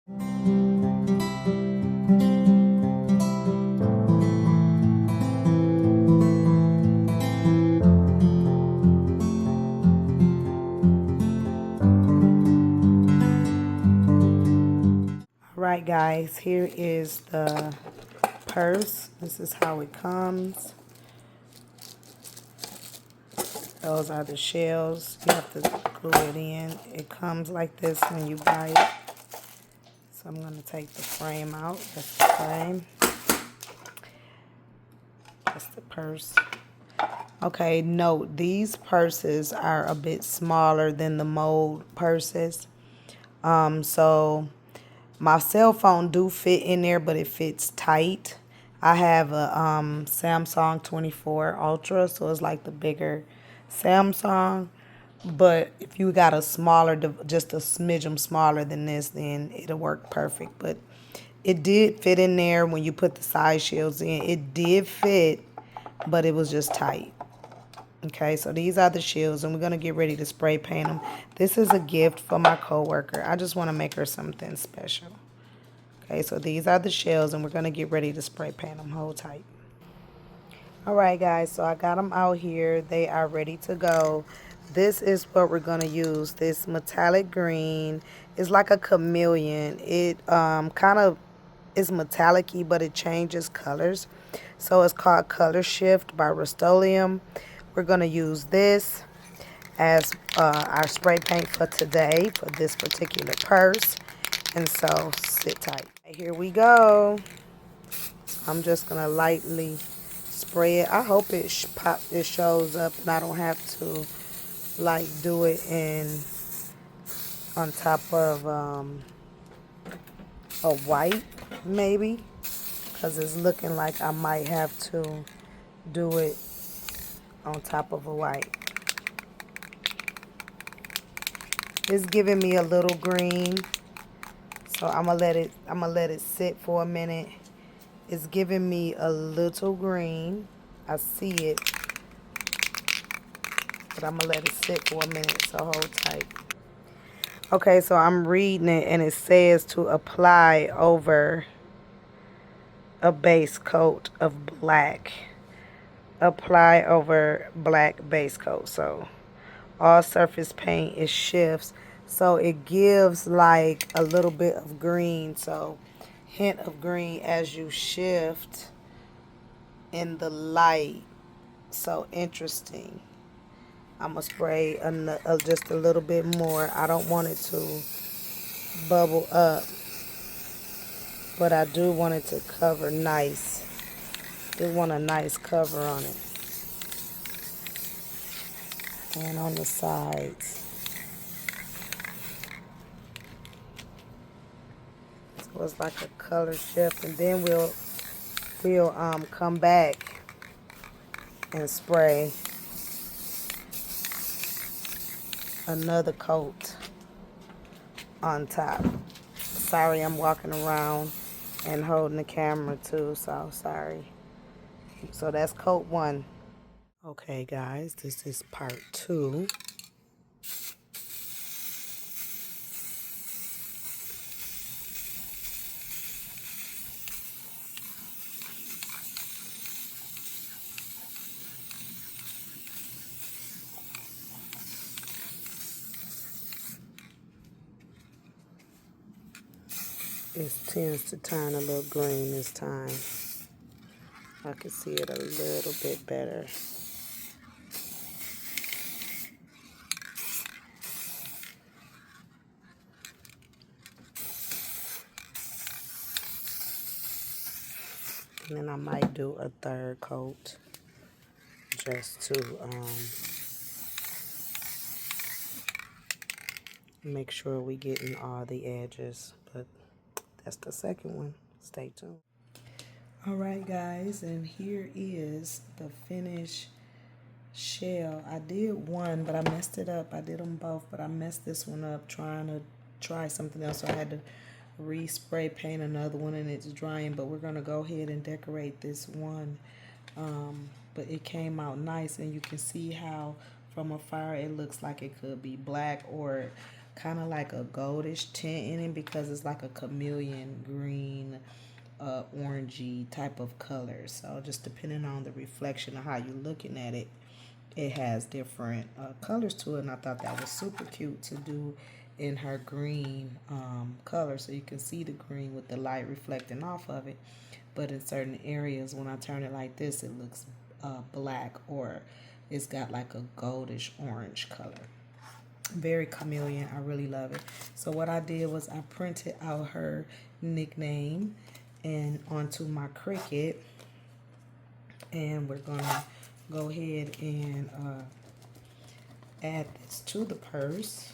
Alright guys, here is the purse. This is how it comes. Those are the shells. You have to glue it in. It comes like this when you buy it. So I'm going to take the frame out. That's the frame. That's the purse. Okay, note, these purses are a bit smaller than the mold purses. So my cell phone do fit in there, but it fits tight. I have a Samsung 24 Ultra, so it's like the bigger Samsung. But if you got a smaller, just a smidgen smaller than this, then it'll work perfect. But it did fit in there when you put the side shells in. It did fit, but it was just tight. Okay, so these are the shields, and we're going to get ready to spray paint them. This is a gift for my coworker. I just want to make her something special. Okay, so these are the shells, and we're going to get ready to spray paint them. Hold tight. Alright guys, so I got them out here. They are ready to go. This is what we're going to use. This metallic green is like a chameleon. It kind of is metallic-y, but it changes colors. So it's called Color Shift by Rust-Oleum. We're going to use this as our spray paint for today for this particular purse. And so sit tight. Here we go. I'm just going to lightly spray it. I hope it shows up and I don't have to like do it on top of a white maybe, because it's looking like I might have to do it on top of a white. It's giving me a little green, so I'm gonna let it sit for a minute. It's giving me a little green. I see it, but I'm gonna let it sit for a minute, so hold tight. Okay, so I'm reading it and it says to apply over a base coat of black. Apply over black base coat. So all surface paint is shifts, so it gives like a little bit of green, so hint of green as you shift in the light. So interesting. I'm gonna spray just a little bit more. I don't want it to bubble up, but I do want it to cover nice. I want a nice cover on it. And on the sides. So it's like a color shift, and then we'll come back and spray another coat on top. Sorry, I'm walking around and holding the camera too, so sorry. So that's coat 1. Okay guys, this is part 2. It tends to turn a little green this time. I can see it a little bit better. And then I might do a third coat just to make sure we getting all the edges. But that's the second one. Stay tuned. Alright guys, and here is the finished shell. I did one, but I messed it up. I did them both, but I messed this one up trying to try something else. So I had to respray paint another one, and it's drying. But we're going to go ahead and decorate this one. But it came out nice, and you can see how from afar it looks like it could be black or kind of like a goldish tint in it because it's like a chameleon green, orangey type of color. So just depending on the reflection of how you're looking at it, it has different colors to it. And I thought that was super cute to do in her green color, so you can see the green with the light reflecting off of it. But in certain areas, when I turn it like this, it looks black, or it's got like a goldish orange color. Very chameleon. I really love it. So what I did was I printed out her nickname and onto my Cricut, and we're gonna go ahead and add this to the purse.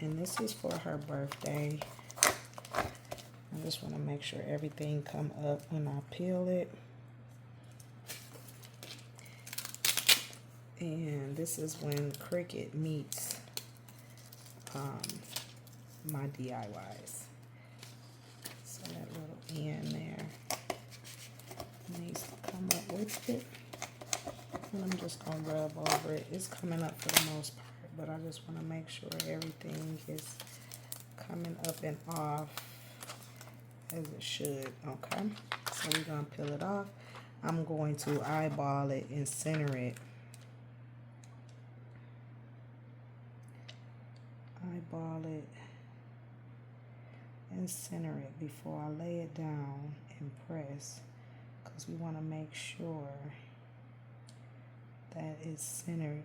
And this is for her birthday. I just want to make sure everything come up when I peel it. And this is when Cricut meets my DIYs. So that little end there needs to come up with it. And I'm just going to rub over it. It's coming up for the most part, but I just want to make sure everything is coming up and off as it should. Okay, so we're going to peel it off. I'm going to eyeball it and center it. Eyeball it and center it before I lay it down and press, because we want to make sure that it's centered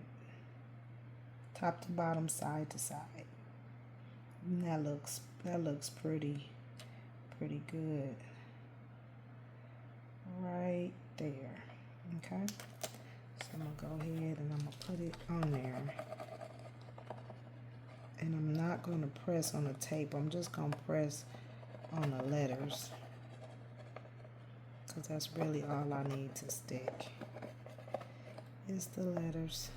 top to bottom, side to side. And that looks pretty good right there. Okay, so I'm gonna go ahead and I'm gonna put it on there. And I'm not going to press on the tape. I'm just going to press on the letters, because that's really all I need to stick is the letters.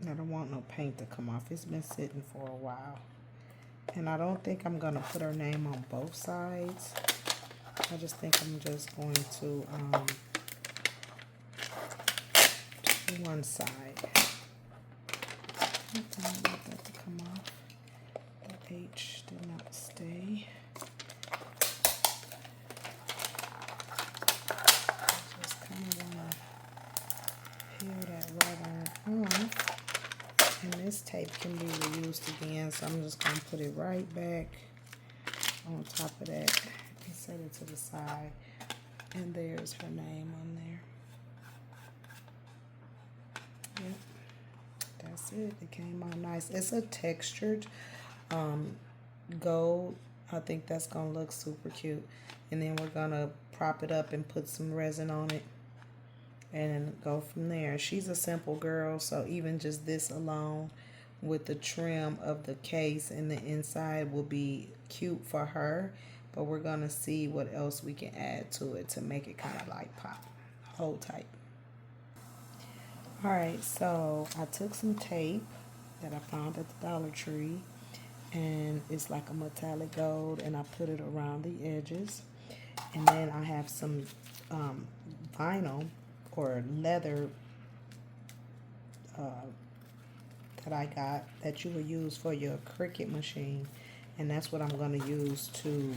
I don't want no paint to come off. It's been sitting for a while. And I don't think I'm going to put her name on both sides. I just think I'm just going to one side. I don't want that to come off. The H did not stay. I just kind of want to peel that right on off. And this tape can be reused again, so I'm just going to put it right back on top of that and set it to the side. And there's her name on there. Yep, that's it. It came out nice. It's a textured gold. I think that's gonna look super cute. And then we're gonna prop it up and put some resin on it and go from there. She's a simple girl, so even just this alone with the trim of the case and the inside will be cute for her. But we're gonna see what else we can add to it to make it kind of like pop. Hold tight. Alright, so I took some tape that I found at the Dollar Tree, and it's like a metallic gold, and I put it around the edges. And then I have some vinyl or leather that I got that you will use for your Cricut machine, and that's what I'm going to use to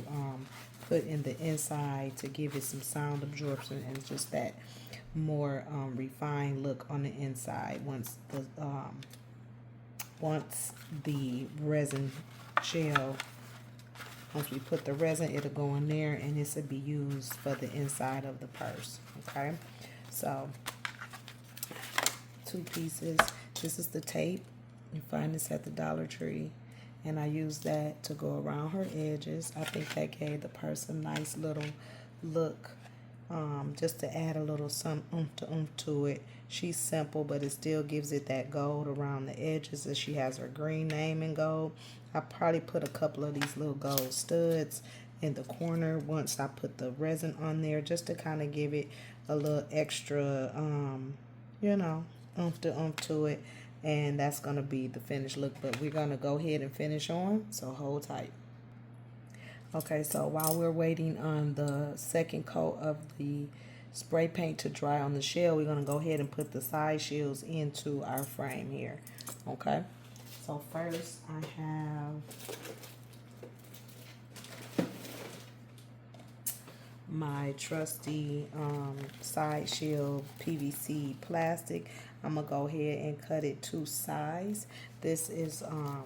put in the inside to give it some sound absorption and just that more refined look on the inside once the resin gel, once we put the resin, it'll go in there and this will be used for the inside of the purse. Okay, so 2 pieces. This is the tape. You find this at the Dollar Tree, and I use that to go around her edges. I think that gave the purse a nice little look. Just to add a little some oomph to it. She's simple, but it still gives it that gold around the edges, as she has her green name in gold. I probably put a couple of these little gold studs in the corner once I put the resin on there, just to kind of give it a little extra, you know, oomph to it. And that's going to be the finished look, but we're going to go ahead and finish on, so hold tight. Okay, so while we're waiting on the second coat of the spray paint to dry on the shell, we're going to go ahead and put the side shields into our frame here. Okay, so first I have my trusty side shield PVC plastic. I'm going to go ahead and cut it 2 sides. This is, I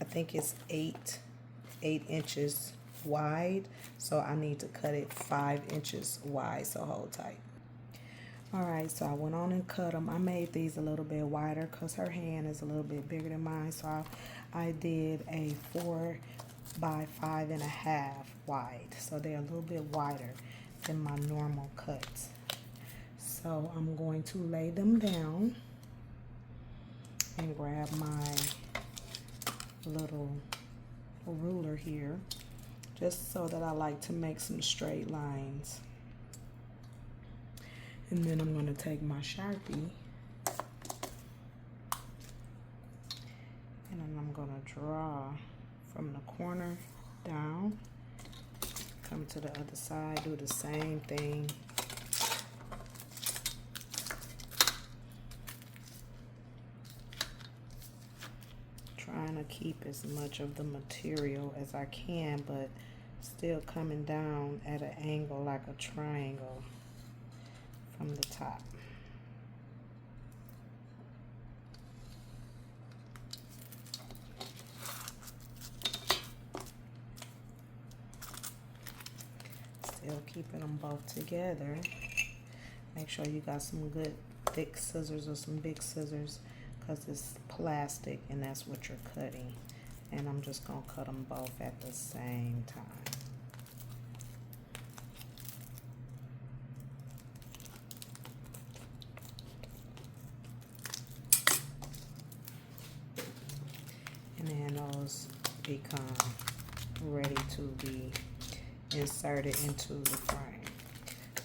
think it's 8 inches wide, so I need to cut it 5 inches wide, so hold tight. Alright, so I went on and cut them. I made these a little bit wider because her hand is a little bit bigger than mine, so I did a 4 by 5.5 wide, so they're a little bit wider than my normal cuts. So I'm going to lay them down and grab my little ruler here, just so that I like to make some straight lines. And then I'm going to take my Sharpie and then I'm going to draw from the corner down, come to the other side, do the same thing. Trying to keep as much of the material as I can, but still coming down at an angle like a triangle from the top. Still keeping them both together. Make sure you got some good thick scissors or some big scissors, because it's plastic and that's what you're cutting. And I'm just going to cut them both at the same time. And then those become ready to be inserted into the frame.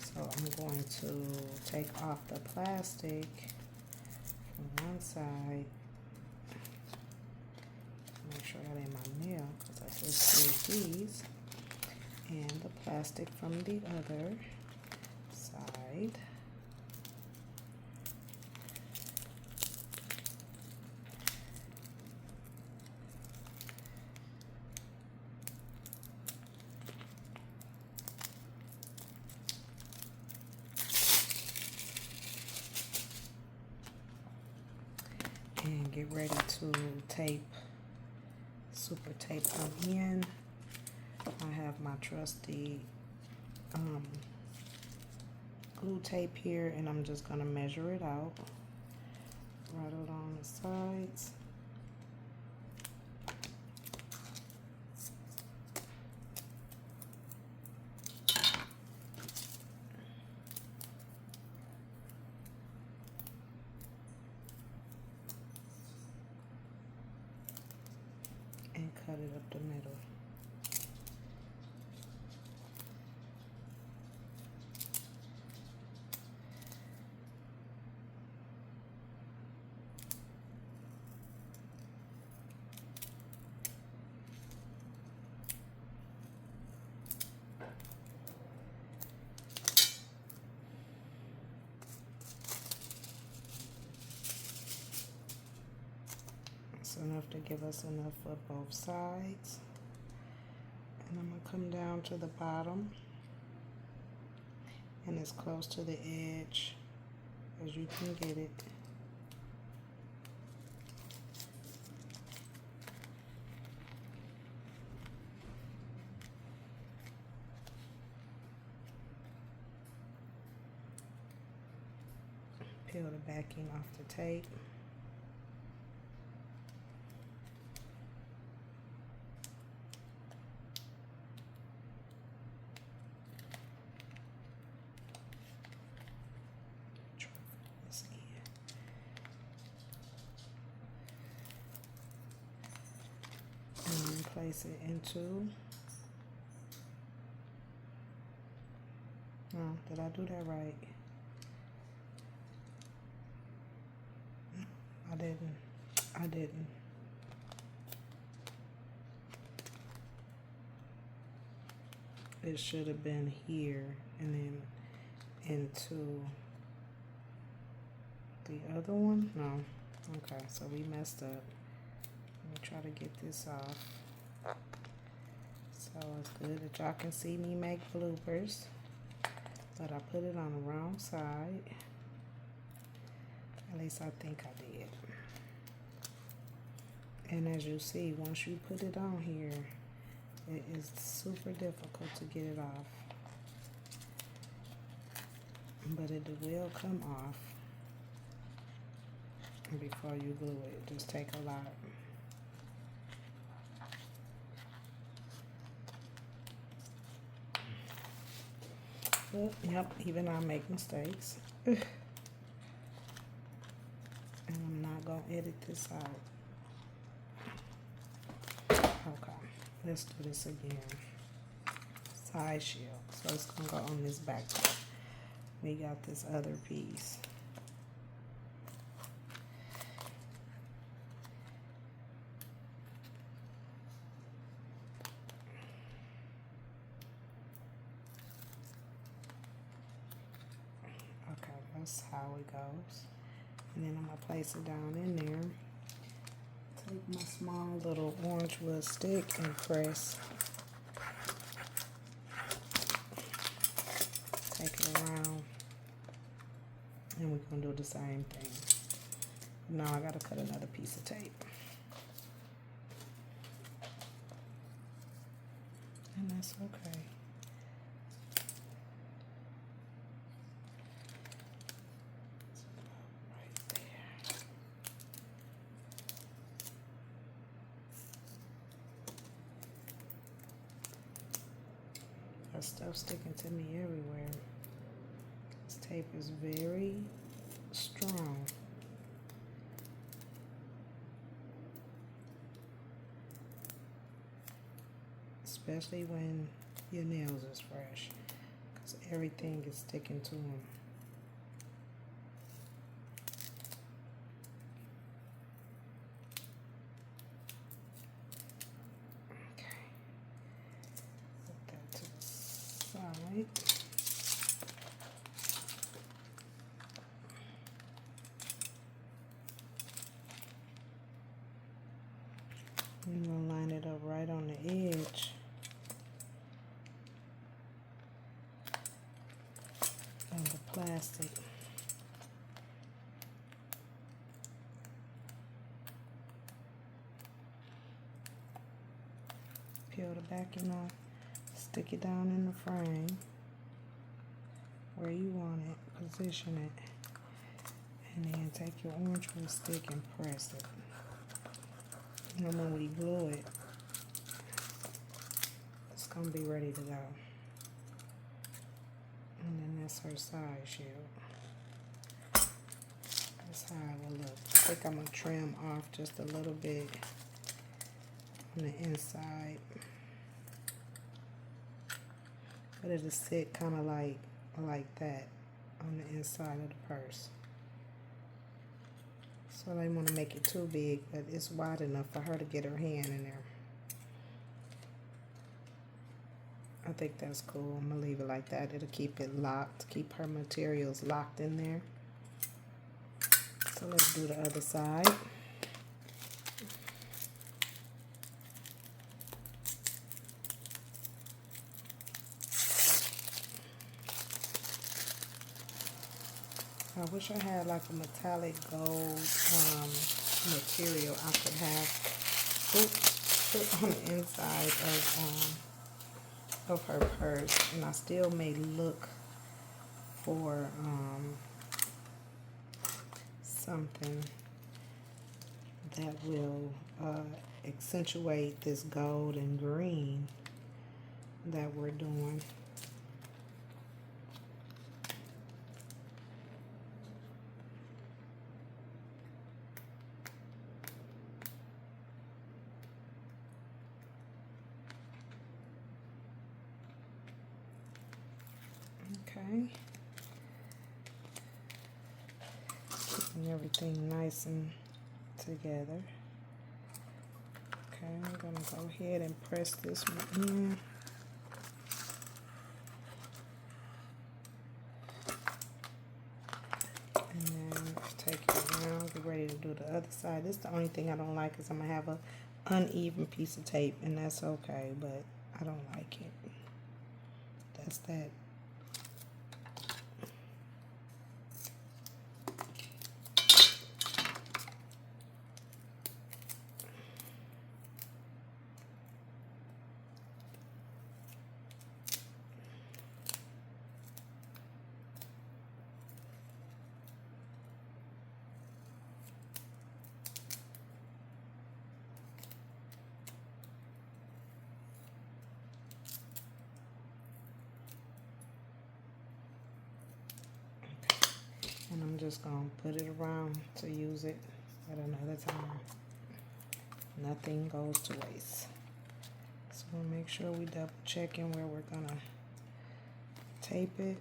So I'm going to take off the plastic from one side. Make sure that ain't my nail, because I just did these. And the plastic from the other side. And get ready to tape, super tape them in. I have my trusty glue tape here, and I'm just going to measure it out right along the sides. And cut it up the middle. That's enough to give us enough for both sides. And I'm going to come down to the bottom and as close to the edge as you can get it. Peel the backing off the tape. And place it into. Oh, did I do that right? I didn't. It should have been here and then into the other one. No. Okay, so we messed up. Let me try to get this off. So it's good that y'all can see me make bloopers, but I put it on the wrong side. At least I think I did. And as you see, once you put it on here, it is super difficult to get it off. But it will come off before you glue it. Just take a lot. But, yep, even I make mistakes. And I'm not going to edit this out. Okay, let's do this again. Side shell. So it's going to go on this back part. We got this other piece. Okay, that's how it goes. And then I'm going to place it down in there. Take my small little orange wood stick and press. Take it around. And we're going to do the same thing. Now I got to cut another piece of tape. And that's okay. That stuff sticking to me everywhere. This tape is very strong. Especially when your nails is fresh, because everything is sticking to them. I'm going to line it up right on the edge. And the plastic. Peel the backing off. Stick it down in the frame where you want it. Position it. And then take your orange wood stick and press it. And when we glue it, it's going to be ready to go. And then that's her side shell. That's how it will look. I think I'm going to trim off just a little bit on the inside. But it'll sit kind of like that on the inside of the purse. So I didn't want to make it too big, but it's wide enough for her to get her hand in there. I think that's cool. I'm going to leave it like that. It'll keep it locked, keep her materials locked in there. So let's do the other side. I wish I had like a metallic gold material I could have put on the inside of her purse, and I still may look for something that will accentuate this gold and green that we're doing. Okay, keeping everything nice and together. Okay, I'm gonna go ahead and press this one in. get ready to do the other side. This is the only thing I don't like is I'm going to have a uneven piece of tape, and that's okay, but I don't like it. That's that. And I'm just going to put it around to use it at another time. Nothing goes to waste. So we'll make sure we double checking where we're going to tape it,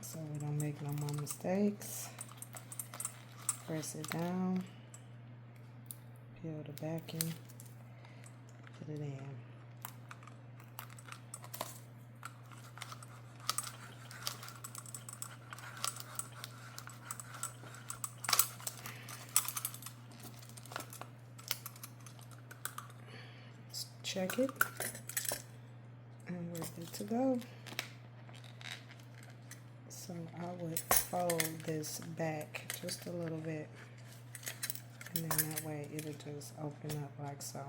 so we don't make no more mistakes. Press it down, peel the backing, put it in. Check it, and we're good to go. So I would fold this back just a little bit, and then that way it'll just open up like so.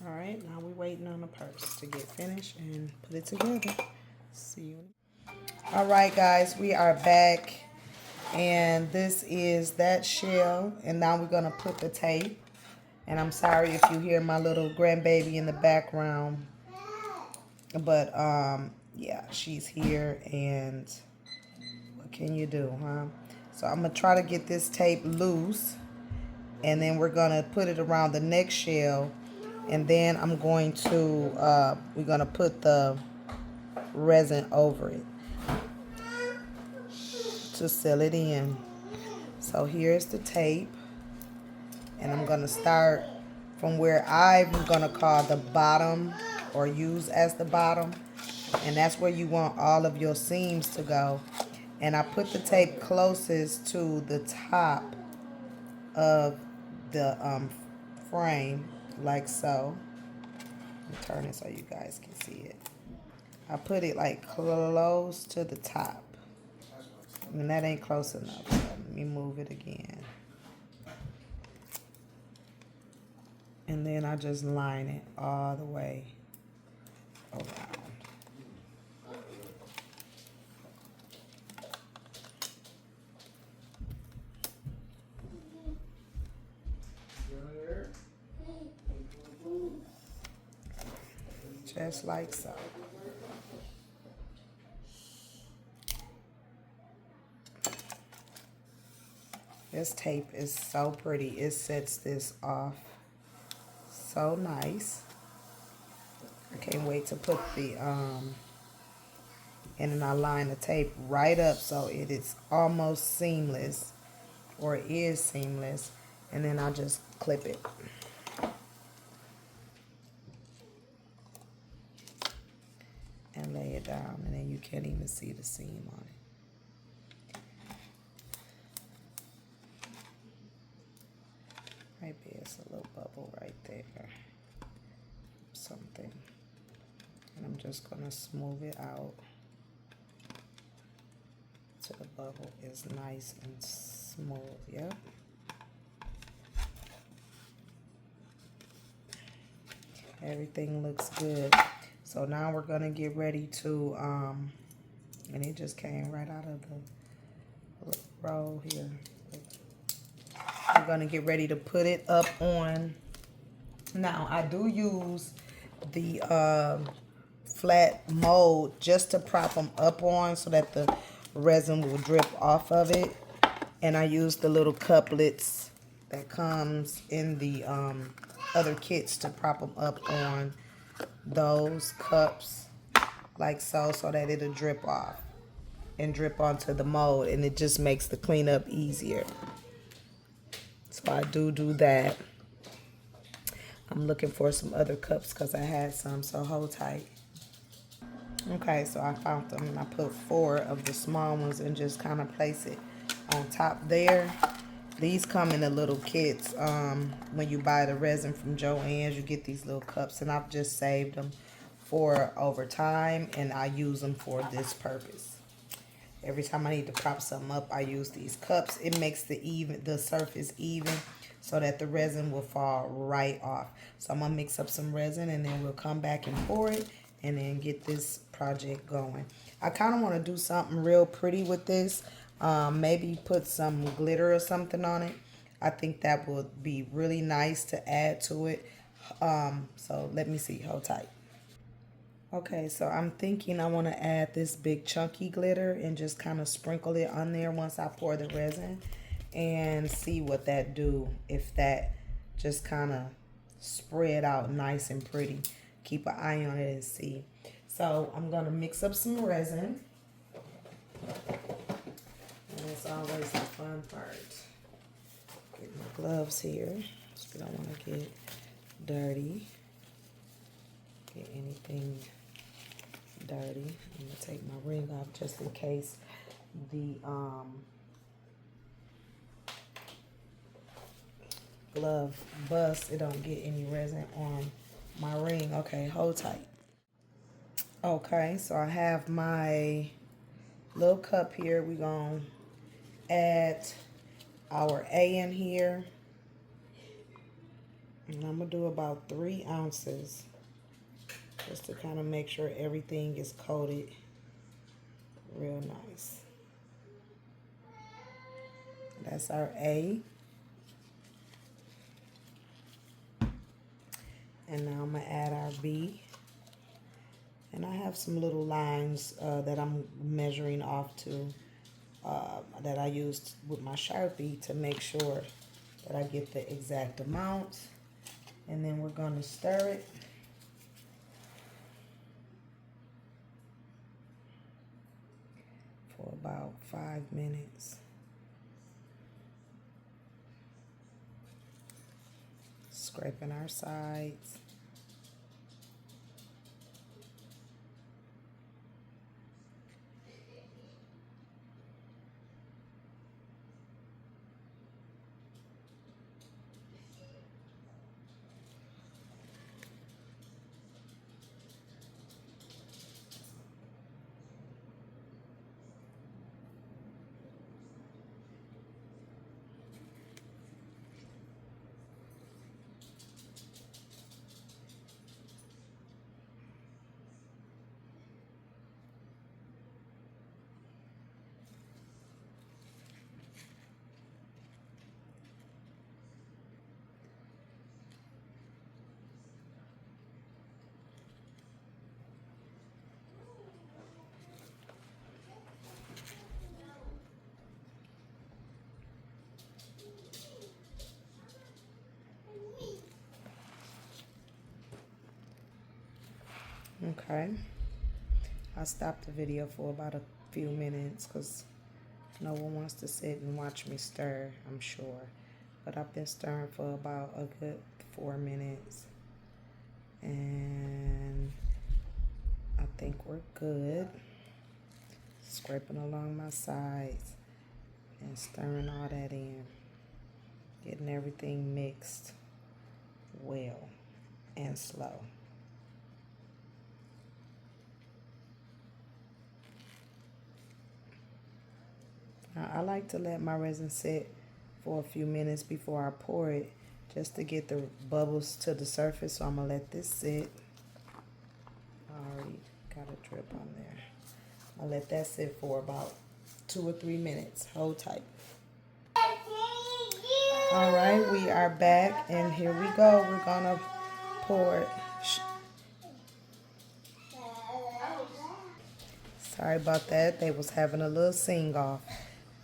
All right, now we're waiting on the purse to get finished and put it together. See you. All right, guys, we are back. And this is that shell, and now we're gonna put the tape. And I'm sorry if you hear my little grandbaby in the background, but yeah, she's here, and what can you do, huh? So I'm gonna try to get this tape loose, and then we're gonna put it around the next shell, and then I'm going to we're gonna put the resin over it to seal it in. So here's the tape, and I'm gonna start from where I'm gonna call the bottom, or use as the bottom, and that's where you want all of your seams to go. And I put the tape closest to the top of the frame, like so. Let me turn it so you guys can see it. I put it like close to the top. And that ain't close enough, so let me move it again. And then I just line it all the way around. Just like so. This tape is so pretty. It sets this off so nice. I can't wait to put the and then I line the tape right up so it is almost seamless, or it is seamless, and then I just clip it. And lay it down, and then you can't even see the seam on it. Maybe it's a little bubble right there, something. And I'm just gonna smooth it out so the bubble is nice and smooth. Yep. Everything looks good. So now we're gonna get ready to and it just came right out of the roll here. We're gonna get ready to put it up on. Now I do use the flat mold just to prop them up on so that the resin will drip off of it. And I use the little couplets that comes in the other kits to prop them up on those cups like so, so that it'll drip off and drip onto the mold, and it just makes the cleanup easier. So I do that. I'm looking for some other cups because I had some, so hold tight. Okay, so I found them and I put 4 of the small ones and just kind of place it on top there. These come in the little kits. When you buy the resin from JoAnn, you get these little cups, and I've just saved them for over time, and I use them for this purpose. Every time I need to prop something up, I use these cups. It makes the surface even so that the resin will fall right off. So I'm gonna mix up some resin and then we'll come back and pour it and then get this project going. I kind of want to do something real pretty with this. Maybe put some glitter or something on it. I think that would be really nice to add to it. So let me see. Hold tight. Okay, so I'm thinking I want to add this big chunky glitter and just kind of sprinkle it on there once I pour the resin and see what that do. If that just kind of spread out nice and pretty. Keep an eye on it and see. So I'm going to mix up some resin. And it's always the fun part. Get my gloves here. So we don't want to get dirty. Get anything dirty. I'm gonna take my ring off just in case the glove busts. It don't get any resin on my ring. Okay, hold tight. Okay, so I have my little cup here. We're gonna add our A in here, and I'm gonna do about 3 ounces. Just to kind of make sure everything is coated real nice. That's our A. And now I'm going to add our B. And I have some little lines that I'm measuring off to that I used with my Sharpie to make sure that I get the exact amount. And then we're going to stir it. For about 5 minutes. Scraping our sides. Okay. I stopped the video for about a few minutes because no one wants to sit and watch me stir, I'm sure. But I've been stirring for about a good 4 minutes. And I think we're good. Scraping along my sides and stirring all that in. Getting everything mixed well and slow. Now, I like to let my resin sit for a few minutes before I pour it just to get the bubbles to the surface. So I'm going to let this sit. I already got a drip on there. I'll let that sit for about 2 or 3 minutes. Hold tight. All right, we are back and here we go. We're going to pour it. Sorry about that. They was having a little sing-off.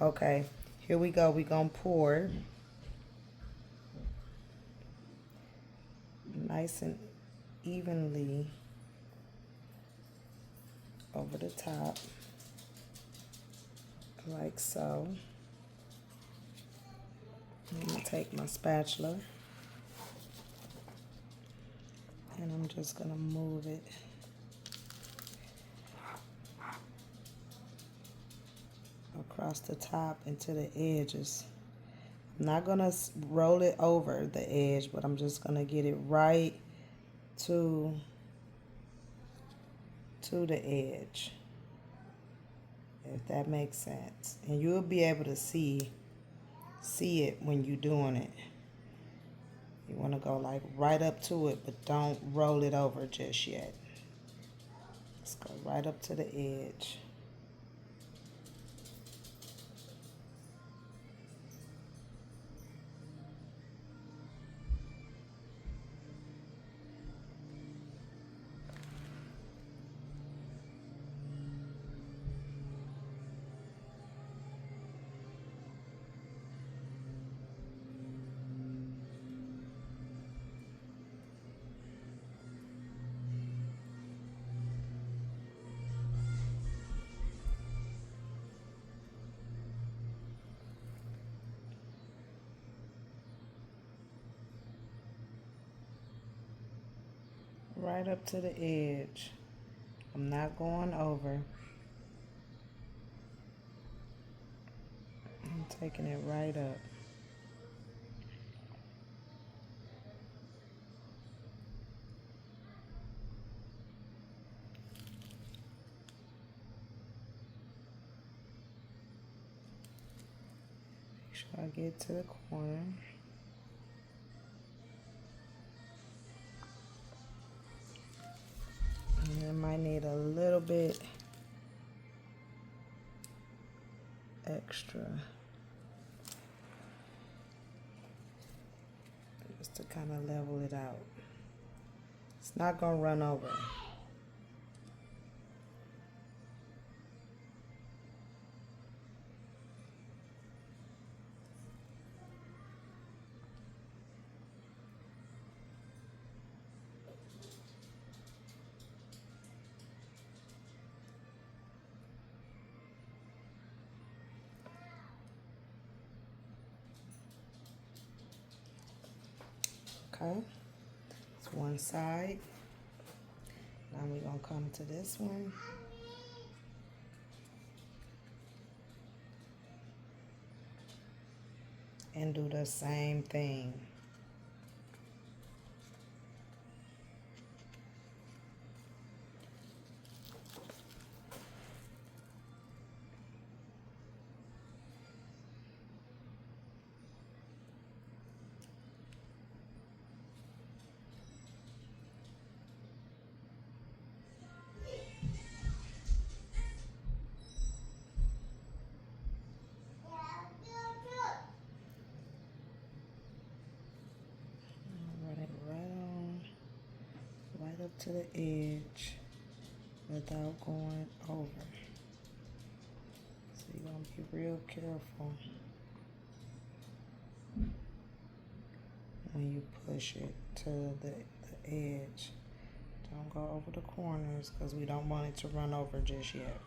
Okay, here we go. We're going to pour nice and evenly over the top, like so. I'm going to take my spatula and I'm just going to move it across the top and to the edges. I'm not gonna roll it over the edge, but I'm just gonna get it right to the edge, if that makes sense. And you'll be able to see it when you're doing it. You want to go like right up to it, but don't roll it over just yet. Let's go right up to the edge. Right up to the edge. I'm not going over. I'm taking it right up. Make sure I get to the corner. And I might need a little bit extra just to kind of level it out. It's not gonna run over. Okay, it's one side. Now we're gonna come to this one. And do the same thing. Up to the edge without going over. So you're gonna be real careful when you push it to the edge. Don't go over the corners because we don't want it to run over just yet.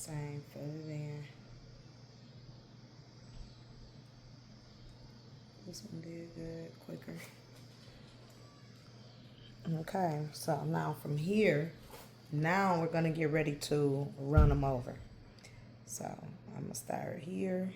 same, fill it in. This one did good, quicker. Okay, so now from here, now we're gonna get ready to run them over. So I'm gonna start here.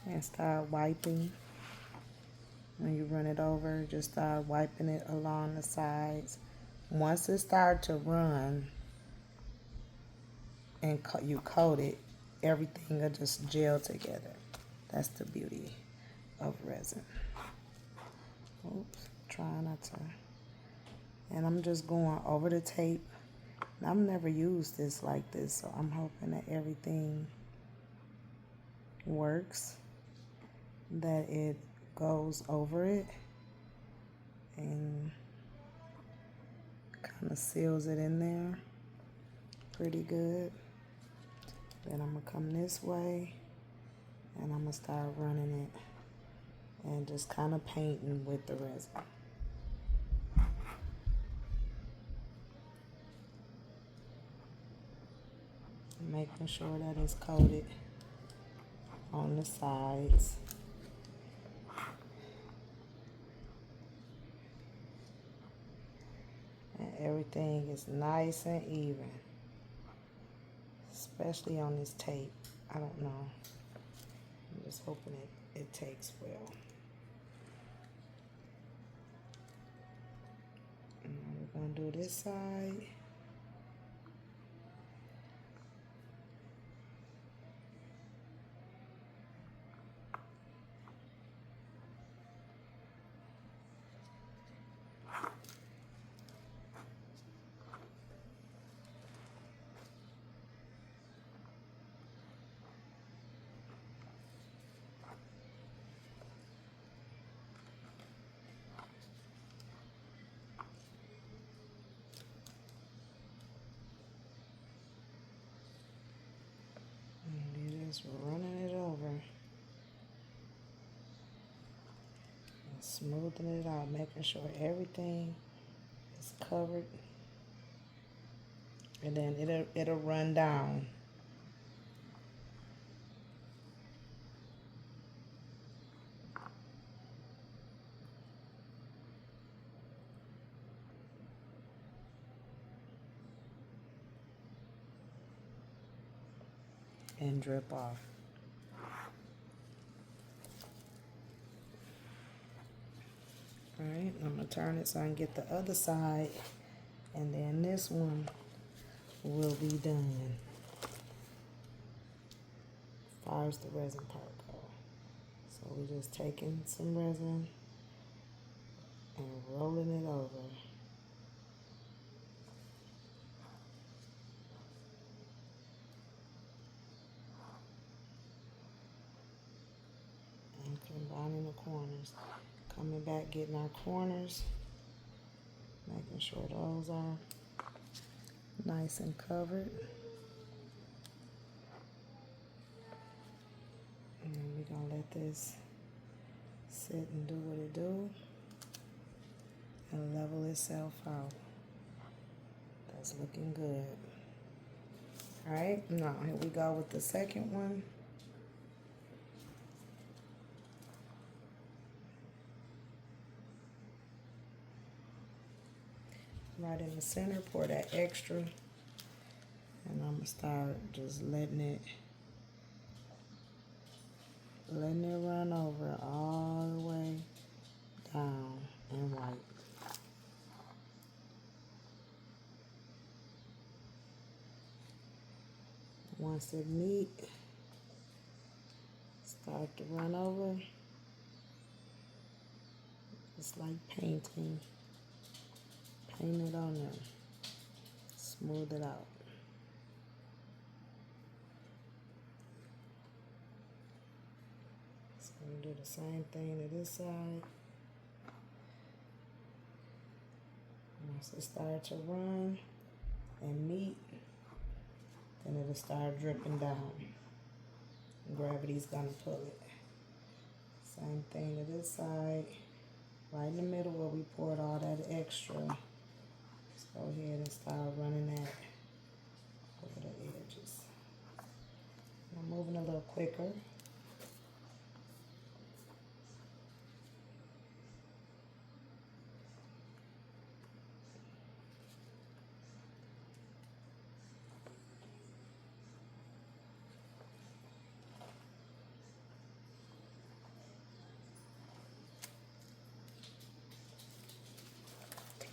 And start wiping. When you run it over, just start wiping it along the sides. Once it starts to run and you coat it, everything will just gel together. That's the beauty of resin. Oops, try not to. And I'm just going over the tape. I've never used this like this, so I'm hoping that everything works, that it goes over it and kind of seals it in there pretty good. Then I'm gonna come this way and I'm gonna start running it and just kind of painting with the resin. Making sure that it's coated on the sides. And everything is nice and even. Especially on this tape. I don't know. I'm just hoping it takes well. And now we're going to do this side. Just running it over and smoothing it out, making sure everything is covered, and then it'll run down. And drip off. Alright, I'm going to turn it so I can get the other side, and then this one will be done as far as the resin part goes. So we're just taking some resin and rolling it over. And combining the corners. Coming back, getting our corners, making sure those are nice and covered. And then we're going to let this sit and do what it do and level itself out. That's looking good. Alright, now here we go with the second one. Right in the center, pour that extra, and I'm gonna start just letting it run over all the way down and wipe. Once it meet, start to run over. It's like painting. Paint it on there. Smooth it out. So I'm gonna do the same thing to this side. Once it starts to run and meet, then it'll start dripping down. Gravity's gonna pull it. Same thing to this side. Right in the middle where we poured all that extra. Let's go ahead and start running that over the edges. I'm moving a little quicker.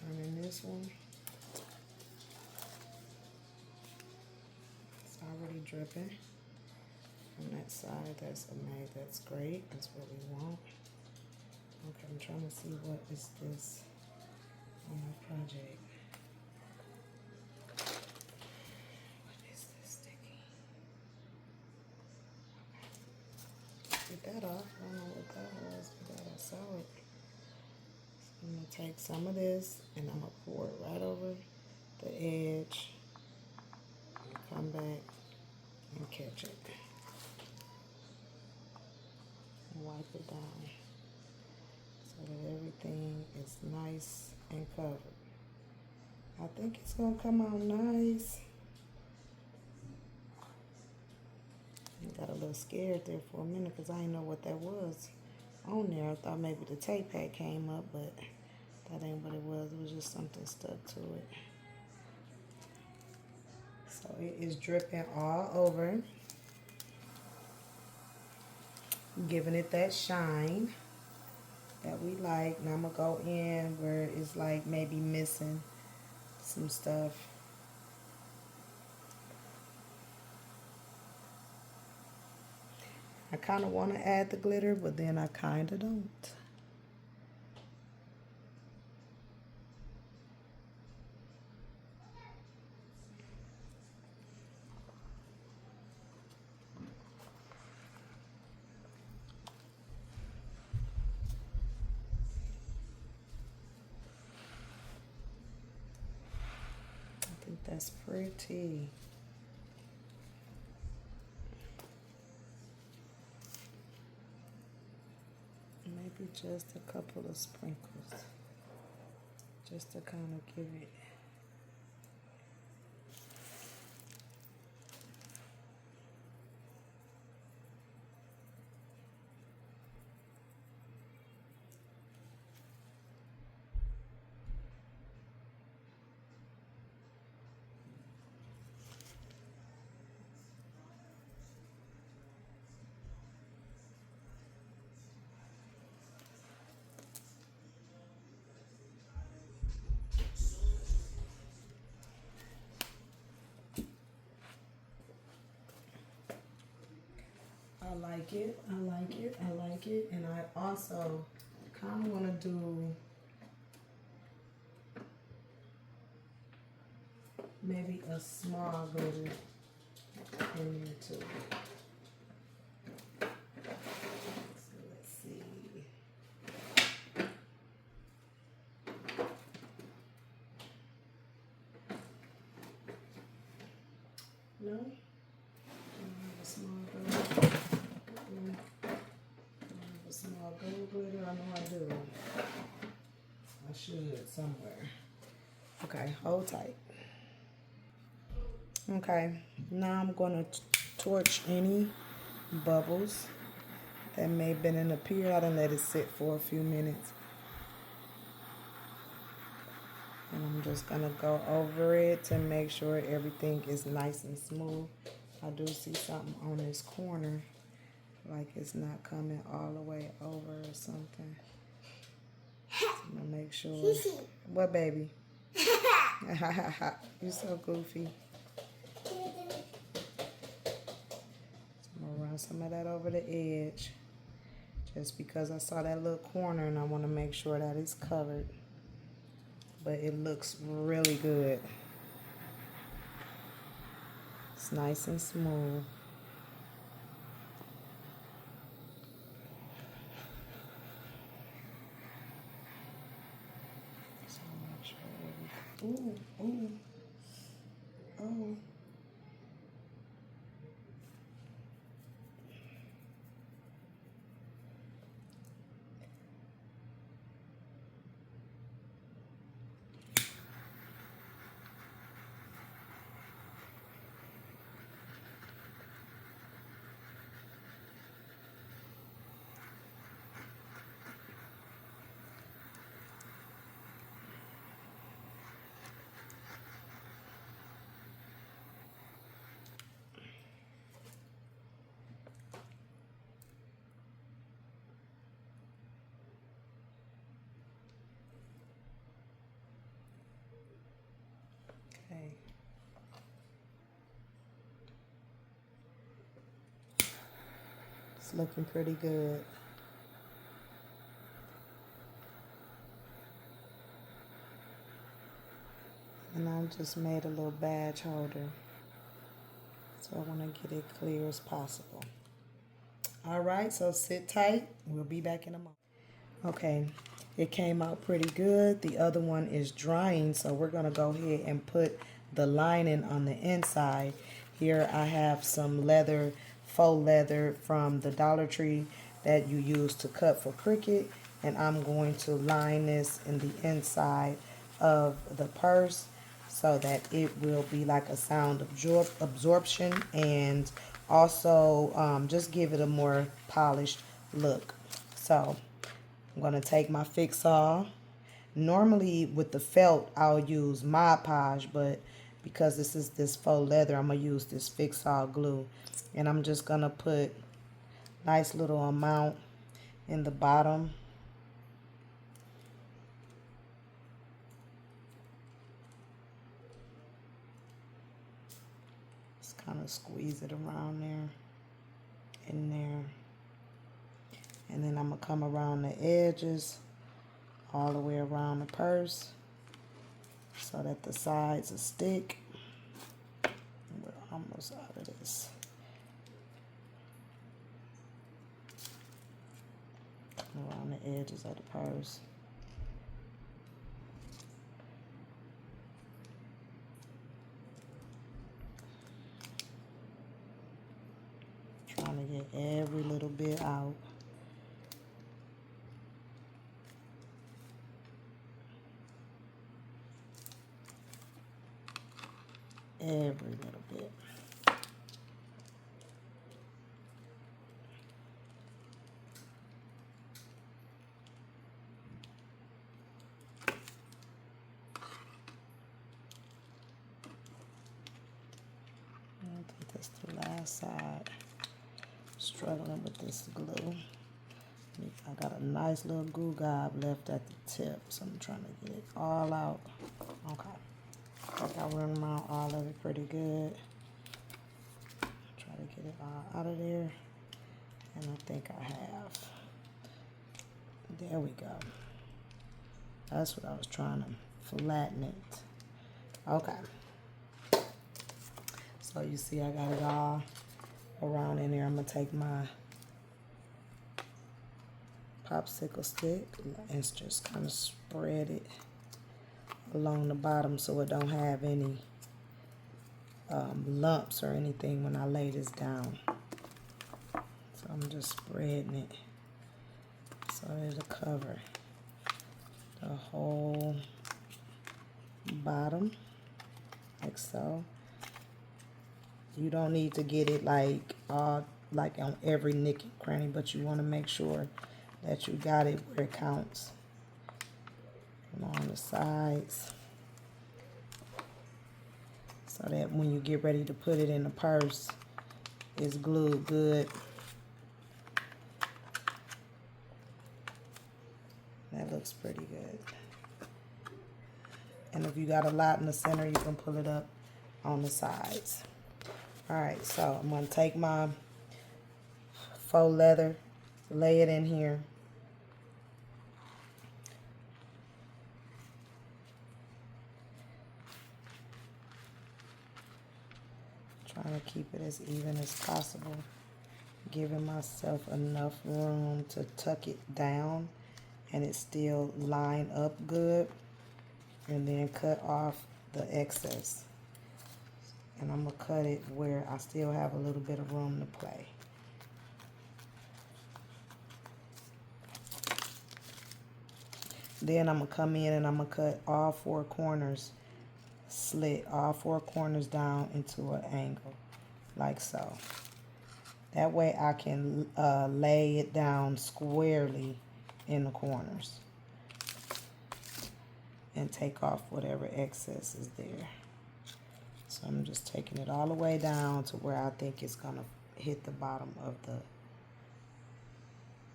Turning this one. It's already dripping on that side. That's amazing. That's great. That's what we want. Okay, I'm trying to see what is this on my project. What is this sticky? Get that off. I don't know what that was, but I saw it. So I'm gonna take some of this and I'm gonna pour it right over the edge and come back and catch it. And wipe it down so that everything is nice and covered. I think it's gonna come out nice. I got a little scared there for a minute because I didn't know what that was on there. I thought maybe the tape pad came up, but that ain't what it was. It was just something stuck to it. So it is dripping all over, giving it that shine that we like. Now I'm gonna go in where it's like maybe missing some stuff. I kind of want to add the glitter, but then I kind of don't. I think that's pretty. Maybe just a couple of sprinkles, just to kind of give it. I like it, I like it, I like it. And I also kind of want to do maybe a small glitter in there too. So let's see. No? I don't have a small glitter. A small gold glitter. I know I do. I should somewhere. Okay, hold tight. Okay, now I'm gonna torch any bubbles that may have been in the pier. I done let it sit for a few minutes. And I'm just gonna go over it to make sure everything is nice and smooth. I do see something on this corner, like it's not coming all the way over or something. So I'm gonna make sure. What, baby? You're so goofy. So I'm gonna run some of that over the edge, just because I saw that little corner and I want to make sure that it's covered. But it looks really good. It's nice and smooth. Ooh, ooh, oh. Okay. It's looking pretty good. And I just made a little badge holder. So I want to get it clear as possible. All right, so sit tight. We'll be back in a moment. Okay, it came out pretty good. The other one is drying, so we're going to go ahead and put the lining on the inside. Here I have some leather, faux leather from the Dollar Tree that you use to cut for Cricut, and I'm going to line this in the inside of the purse so that it will be like a sound absorption, and also just give it a more polished look. So I'm going to take my Fix-All. Normally with the felt I'll use Mod Podge, but because this is this faux leather, I'm going to use this Fix-All glue. And I'm just going to put nice little amount in the bottom. Just kind of squeeze it around there, in there. And then I'm going to come around the edges all the way around the purse so that the sides will stick. We're almost out of this. Come around the edges of the purse. Trying to get every little bit out. Every little bit. I think that's the last side. Struggling with this glue. I got a nice little glue gob left at the tip, so I'm trying to get it all out. Okay. I think I run around all of it pretty good. Try to get it all out of there. And I think I have. There we go. That's what I was trying to flatten it. Okay. So you see I got it all around in there. I'm going to take my popsicle stick and just kind of spread it along the bottom so it don't have any lumps or anything when I lay this down. So I'm just spreading it so it'll cover the whole bottom like so. You don't need to get it like on every nick and cranny, but you want to make sure that you got it where it counts. Along the sides, so that when you get ready to put it in the purse, it's glued good. That looks pretty good. And if you got a lot in the center, you can pull it up on the sides. Alright, so I'm going to take my faux leather, lay it in here. Trying to keep it as even as possible. Giving myself enough room to tuck it down and it still line up good. and then cut off the excess. And I'm going to cut it where I still have a little bit of room to play. Then I'm going to come in and I'm going to cut all 4 corners, slit all 4 corners down into an angle, like so. That way I can lay it down squarely in the corners and take off whatever excess is there. So I'm just taking it all the way down to where I think it's going to hit the bottom of the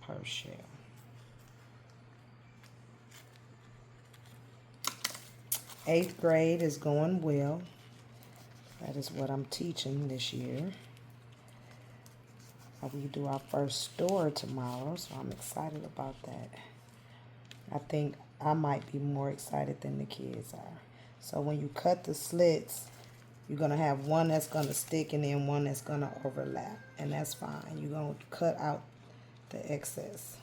purse shell. Eighth grade is going well. That is what I'm teaching this year. We do our first store tomorrow, so I'm excited about that. I think I might be more excited than the kids are. So when you cut the slits, you're going to have one that's going to stick and then one that's going to overlap. And that's fine. You're going to cut out the excess.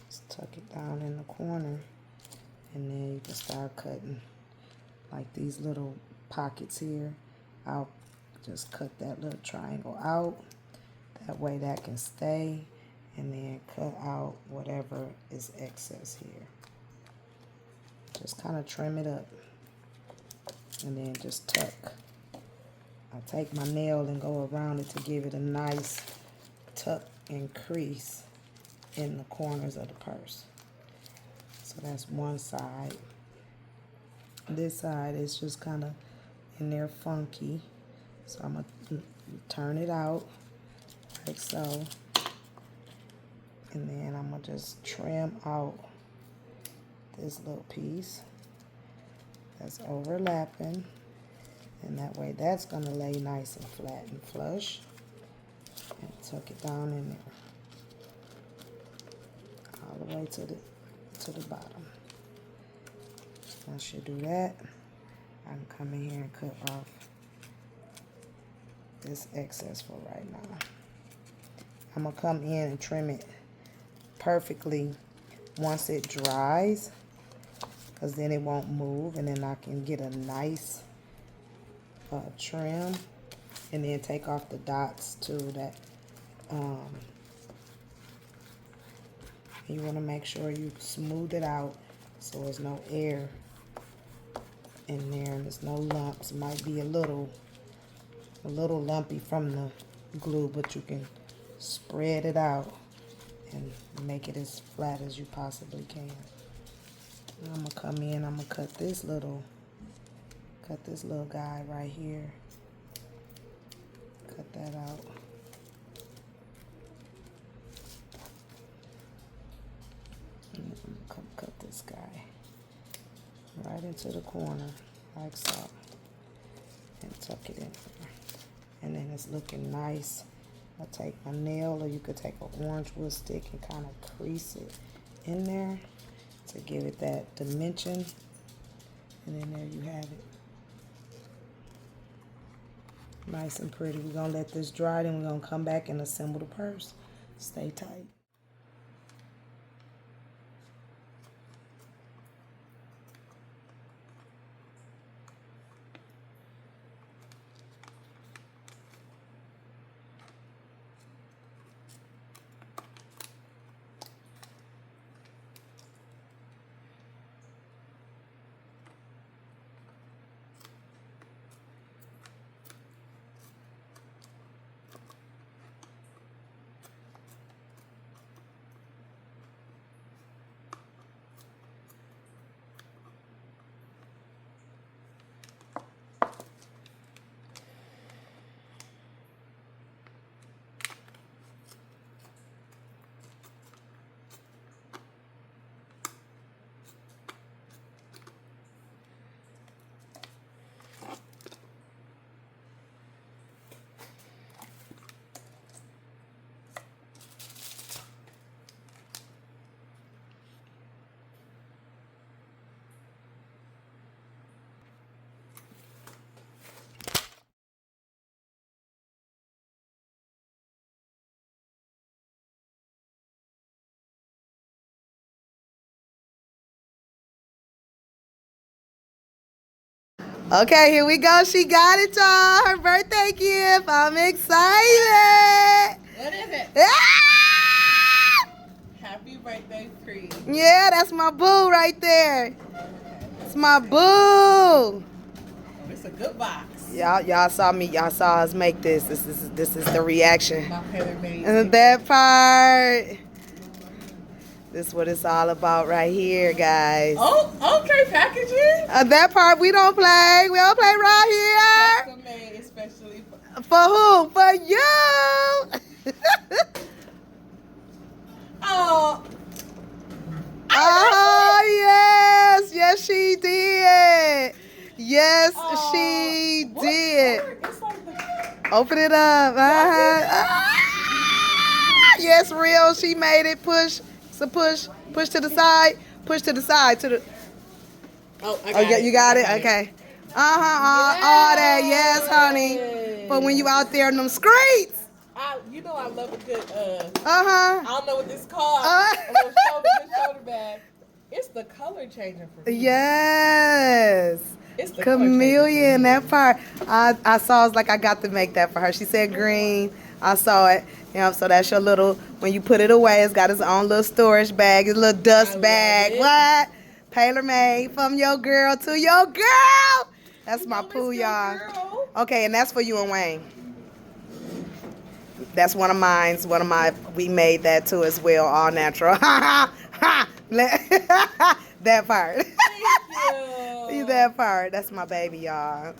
Just tuck it down in the corner. And then you can start cutting like these little pockets here. I'll just cut that little triangle out. That way that can stay. And then cut out whatever is excess here. Just kind of trim it up. And then just tuck. I take my nail and go around it to give it a nice tuck and crease in the corners of the purse. So that's one side. This side is just kind of in there funky. So I'm going to turn it out like so. And then I'm going to just trim out this little piece that's overlapping. And that way that's going to lay nice and flat and flush. And tuck it down in there. All the way to the bottom. Once you do that, I can come in here and cut off this excess for right now. I'm going to come in and trim it perfectly once it dries, because then it won't move, and then I can get a nice trim, and then take off the dots too. That you want to make sure you smooth it out so there's no air in there and there's no lumps. It might be a little lumpy from the glue, but you can spread it out and make it as flat as you possibly can. I'm gonna come in, I'm gonna cut this little guy right here. Cut that out. And I'm gonna come cut this guy right into the corner like so, and tuck it in there. And then it's looking nice. I'll take my nail, or you could take an orange wood stick and kind of crease it in there to give it that dimension. And then there you have it. Nice and pretty. We're going to let this dry, then we're going to come back and assemble the purse. Stay tight. Okay, here we go. She got it, y'all. Her birthday gift. I'm excited. What is it? Ah! Happy birthday, Cree. Yeah, that's my boo right there. It's my boo. Oh, it's a good box. Y'all saw me. Y'all saw us make this. This is the reaction. My tailor-made. And that part. This is what it's all about right here, guys. Oh, okay, packaging. That part we don't play. We don't play right Custom made especially here. For who? For you. Oh. Oh, yes. Yes, she did. Yes, she did. It's like the... Open it up. Yes, real. She made it. Push. So push to the side. Push to the side. To the. Oh, I got it. You got it? Okay. Yes. All that. Yes, honey. But when you out there in them streets. You know I love a good, I don't know what this called. A little shoulder bag. It's the color changing for me. Yes. It's the chameleon, that part. I saw, it's like I got to make that for her. She said green. I saw it. You know, so that's your little, when you put it away, it's got its own little storage bag, its little dust bag. What? Tailor-made from your girl to your girl. That's my poo, y'all. Okay, and that's for you and Wayne. That's one of mine. We made that too as well, all natural. That part. Thank you. That part. That's my baby, y'all.